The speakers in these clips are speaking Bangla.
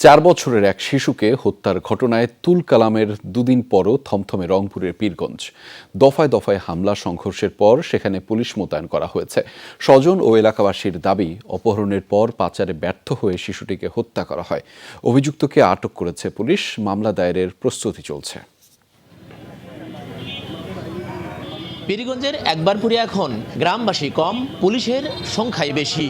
4 বছরের এক শিশুকে হত্যার ঘটনায় তুলকালামের দুদিন পরও থমথমে রংপুরের পীরগঞ্জ। দফায় দফায় হামলা সংঘর্ষের পর সেখানে পুলিশ মোতায়েন করা হয়েছে। স্বজন ও এলাকাবাসীর দাবি, অপহরণের পর পাচারে ব্যর্থ হয়ে শিশুটিকে হত্যা করা হয়। অভিযুক্তকে আটক করেছে পুলিশ। মামলা দায়েরের প্রস্তুতি চলছে। পীরগঞ্জের একবারপুরে এখন গ্রামবাসী কম, পুলিশের সংখ্যাই বেশি।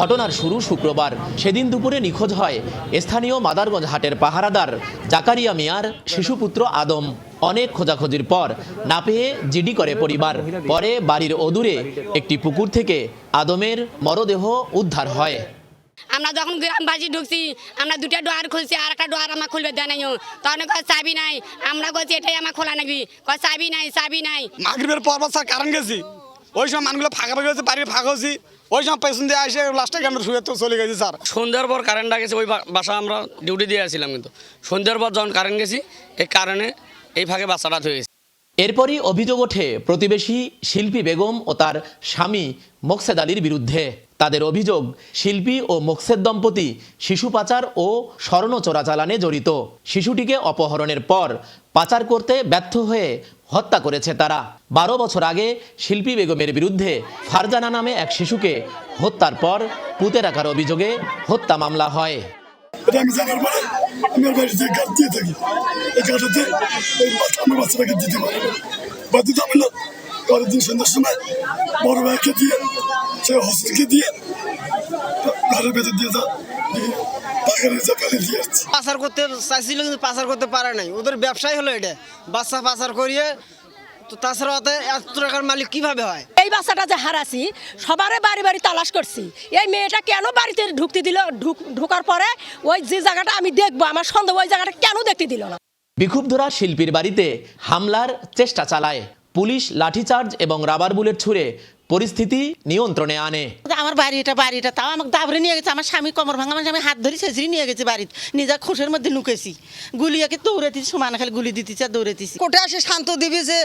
ঘটনার শুরু শুক্রবার। সেদিন দুপুরে নিখোঁজ হয় স্থানীয় মাদারগঞ্জ হাটের পাহারাদার জাকারিয়া মিয়ার শিশুপুত্র আদম। অনেক খোঁজাখুঁজির পর না পেয়ে জিডি করে পরিবার। পরে বাড়ির অদূরে একটি পুকুর থেকে আদমের মরদেহ উদ্ধার হয়। আমরা যখন গ্রামবাসী ঢুকছি, আমরা দুটা ডোয়ার খুলছি, আর একটা ডোয়ার আমার খুলবে দেয় নাই। তখন চাবি নাই, আমরা বলছি এটাই আমার খোলা নাকি, চাবি নাই, চাবি নাই। মাগরিবের পর স্যার কারণ গেছি, ওই সময় মানুষগুলো ফাঁকা ফাঁকা হয়েছে, বাড়ির ফাঁকা হয়েছি, ওই সময় পেছন দিয়ে আসে লাস্টে আমরা শুয়ে তো চলে গেছি স্যার। সন্ধ্যার পর কারেন্টটা গেছে, ওই বাসা আমরা ডিউটি দিয়ে আসছিলাম, কিন্তু সন্ধ্যার পর যখন কারেন্ট গেছি এই কারণে এই ফাঁকে বাচ্চাটা হয়ে গেছে। এরপরই অভিযোগ ওঠে প্রতিবেশী শিল্পী বেগম ও তার স্বামী মোকসেদ আলীর বিরুদ্ধে। তাদের অভিযোগ, শিল্পী ও মোকসেদ দম্পতি শিশু পাচার ও স্বর্ণ চোরাচালানে জড়িত। শিশুটিকে অপহরণের পর পাচার করতে ব্যর্থ হয়ে হত্যা করেছে তারা। 12 বছর আগে শিল্পী বেগমের বিরুদ্ধে ফারজানা নামে এক শিশুকে হত্যার পর পুঁতে রাখার অভিযোগে হত্যা মামলা হয়। আমি জানার পরে আমি আর বাড়িতে গাছ দিয়ে থাকি, এই গাছটাতে আমার বাচ্চাটাকে দিতে পারি না। বাধ্যতা হলো পরের দিন সন্ধ্যার সময় বড় ভাইকে দিয়ে, সে হসপিটালকে দিয়ে ঘরের ভেতর দিয়ে পাচার করতে চাইছিল, কিন্তু পাচার করতে পারে নাই। ওদের ব্যবসায় হলো এটা, বাচ্চা পাচার করিয়ে। তো তাছাড়া এত টাকার মালিক কিভাবে হয়? এই বাচ্চাটা যে হারাছি, সবারে বাড়ি বাড়ি তালাশ করছি। এই মেয়েটা কেন বাড়িতে ঢুকতে দিল? ঢোকার পরে ওই যে জায়গাটা আমি দেখবো, আমার সন্দেহ, ওই জায়গাটা কেন দেখতে দিল না? বিক্ষুব্ধরা শিল্পীর বাড়িতে হামলার চেষ্টা চালায়। পুলিশ লাঠিচার্জ এবং রাবার বুলেট ছুড়ে পরিস্থিতি নিয়ন্ত্রণে আনে। আমার বাড়িটা তাও আমাকে দাবড়ে নিয়ে গেছে। আমার স্বামী কোমর ভাঙা, আমি হাত ধরে ছেঁচড়ি নিয়ে গেছি বাড়িতে, নিজের খুশের মধ্যে নুকেছি। গুলিয়াকে দৌড়াতেছি, সমান খালি গুলি দিতেছি আর দৌড়াতেছি। কোর্টে আসে শান্ত দিবি যে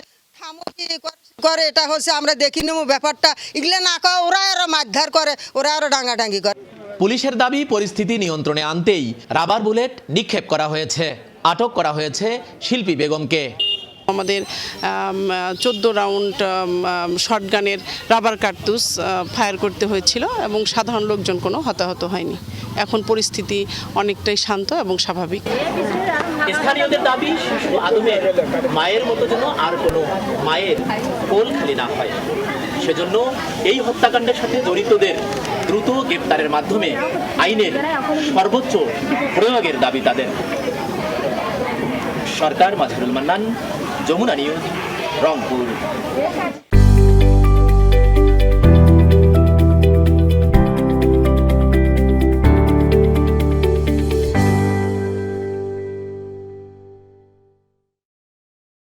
করে, এটা হচ্ছে আমরা দেখি নেবো ব্যাপারটা। এগুলো না কয় ওরা আরো মারধর করে, ওরা আরো ডাঙ্গাডাঙ্গি করে। পুলিশের দাবি, পরিস্থিতি নিয়ন্ত্রণে আনতেই রাবার বুলেট নিক্ষেপ করা হয়েছে। আটক করা হয়েছে শিল্পী বেগমকে। আমাদের 14 রাউন্ড শটগানের রাবার কার্তুজ ফায়ার করতে হয়েছিল এবং সাধারণ লোকজন কোনো হতাহত হয়নি। এখন পরিস্থিতি অনেকটাই শান্ত এবং স্বাভাবিক। স্থানীয়দের দাবি, শিশু আদমের মায়ের মতো যেন আর কোনো মায়ের কোল খালি না হয়। সেজন্য এই হত্যাকাণ্ডের সাথে জড়িতদের দ্রুত গ্রেপ্তারের মাধ্যমে আইনের সর্বোচ্চ প্রয়োগের দাবি তাদের। সরকার, মাজহারুল মান্নান, যমুনা নিউজ, রংপুর।